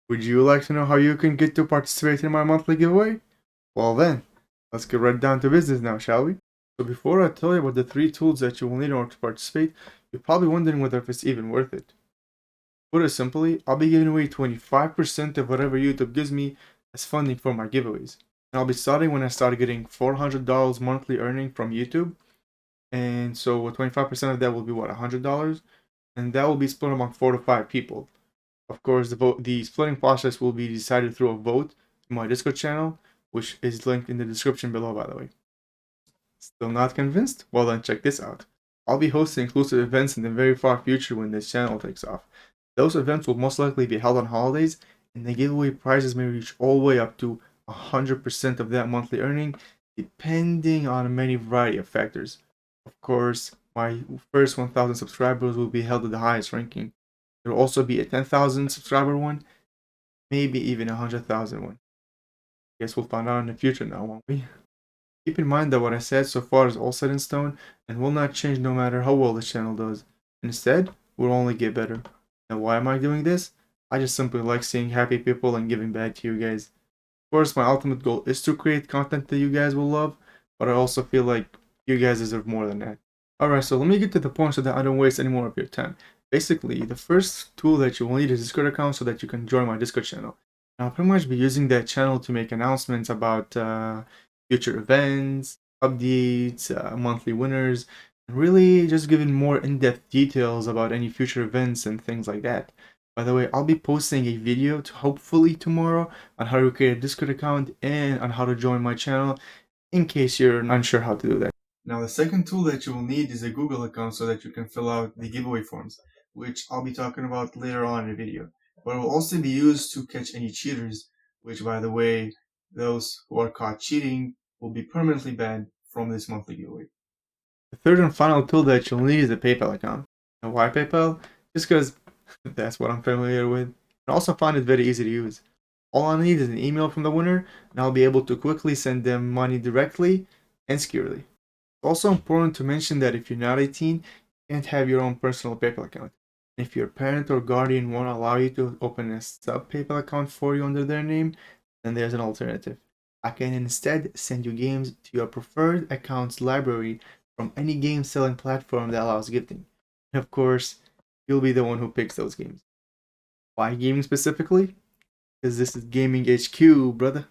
Would you like to know how you can get to participate in my monthly giveaway? Well then, let's get right down to business now, shall we? So before I tell you about the 3 tools that you will need in order to participate, you're probably wondering whether it's even worth it. Put it simply, I'll be giving away 25% of whatever YouTube gives me as funding for my giveaways. And I'll be starting when I start getting $400 monthly earning from YouTube. And so 25% of that will be what, $100? And that will be split among 4 to 5 people. Of course, the splitting process will be decided through a vote in my Discord channel, which is linked in the description below, by the way. Still not convinced? Well then check this out. I'll be hosting exclusive events in the very far future when this channel takes off. Those events will most likely be held on holidays, and the giveaway prizes may reach all the way up to 100% of that monthly earning, depending on many variety of factors. Of course, my first 1,000 subscribers will be held at the highest ranking. There will also be a 10,000 subscriber one, maybe even a 100,000 one. Guess we'll find out in the future now, won't we? Keep in mind that what I said so far is all set in stone and will not change no matter how well the channel does. Instead, we'll only get better. Now why am I doing this? I just simply like seeing happy people and giving back to you guys. Of course, my ultimate goal is to create content that you guys will love, but I also feel like you guys deserve more than that. Alright, so let me get to the point so that I don't waste any more of your time. Basically, the first tool that you will need is a Discord account so that you can join my Discord channel. And I'll pretty much be using that channel to make announcements about future events, updates, monthly winners, and really just giving more in-depth details about any future events and things like that. By the way, I'll be posting a video hopefully tomorrow on how to create a Discord account and on how to join my channel in case you're unsure how to do that. Now, the second tool that you will need is a Google account so that you can fill out the giveaway forms, which I'll be talking about later on in the video. But it will also be used to catch any cheaters, which, by the way, those who are caught cheating will be permanently banned from this monthly giveaway. The third and final tool that you'll need is a PayPal account. Now, why PayPal? Just because that's what I'm familiar with. I also find it very easy to use. All I need is an email from the winner, and I'll be able to quickly send them money directly and securely. Also important to mention that if you're not 18, you can't have your own personal PayPal account. If your parent or guardian won't allow you to open a sub PayPal account for you under their name, then there's an alternative. I can instead send you games to your preferred account's library from any game selling platform that allows gifting. And of course, you'll be the one who picks those games. Why gaming specifically? Because this is Gaming HQ, brother.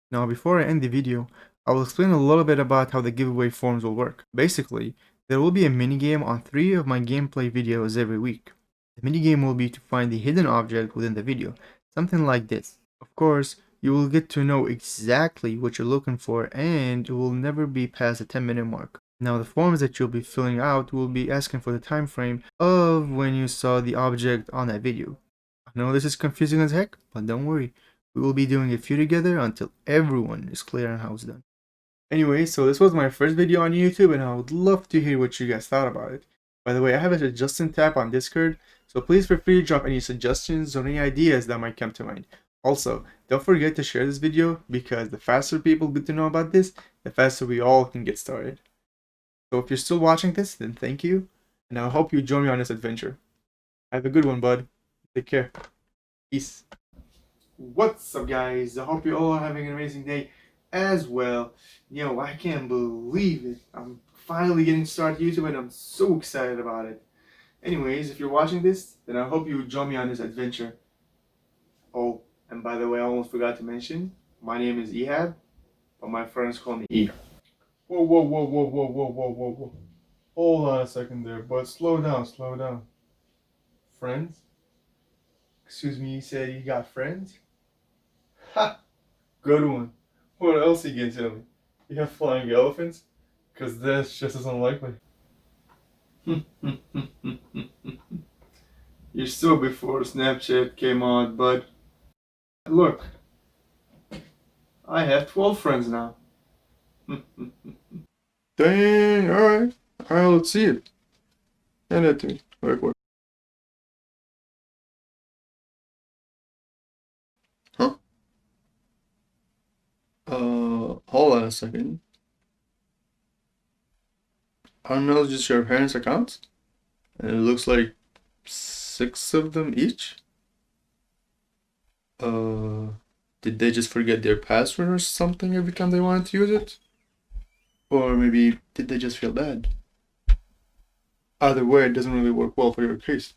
Now, before I end the video, I will explain a little bit about how the giveaway forms will work. Basically, there will be a minigame on 3 of my gameplay videos every week. The minigame will be to find the hidden object within the video, something like this. Of course, you will get to know exactly what you're looking for and it will never be past the 10-minute mark. Now, the forms that you'll be filling out will be asking for the time frame of when you saw the object on that video. I know this is confusing as heck, but don't worry. We will be doing a few together until everyone is clear on how it's done. Anyway, so this was my first video on YouTube and I would love to hear what you guys thought about it. By the way, I have a Justin tab on Discord, so please feel free to drop any suggestions or any ideas that might come to mind. Also, don't forget to share this video because the faster people get to know about this, the faster we all can get started. So if you're still watching this, then thank you, and I hope you join me on this adventure. Have a good one, bud. Take care. Peace. What's up, guys? I hope you all are having an amazing day as well. Yo, I can't believe it. I'm finally getting started YouTube and I'm so excited about it. Anyways, if you're watching this, then I hope you join me on this adventure. Oh, and by the way, I almost forgot to mention, my name is Ehab, but my friends call me E. Whoa, whoa, whoa, whoa, whoa, whoa, whoa, whoa, whoa. Hold on a second there, but slow down, slow down. Friends? Excuse me, you said you got friends? Ha! Good one. What else you can tell me? You have flying elephants? Because that's just as unlikely. You're still before Snapchat came out, bud. Look, I have 12 friends now. Dang, alright. Alright, let's see it. Hand that to me. Wait. Huh? Hold on a second. I don't know, just your parents' accounts? And it looks like 6 of them each? Did they just forget their password or something every time they wanted to use it? Or maybe did they just feel bad? Either way, it doesn't really work well for your case.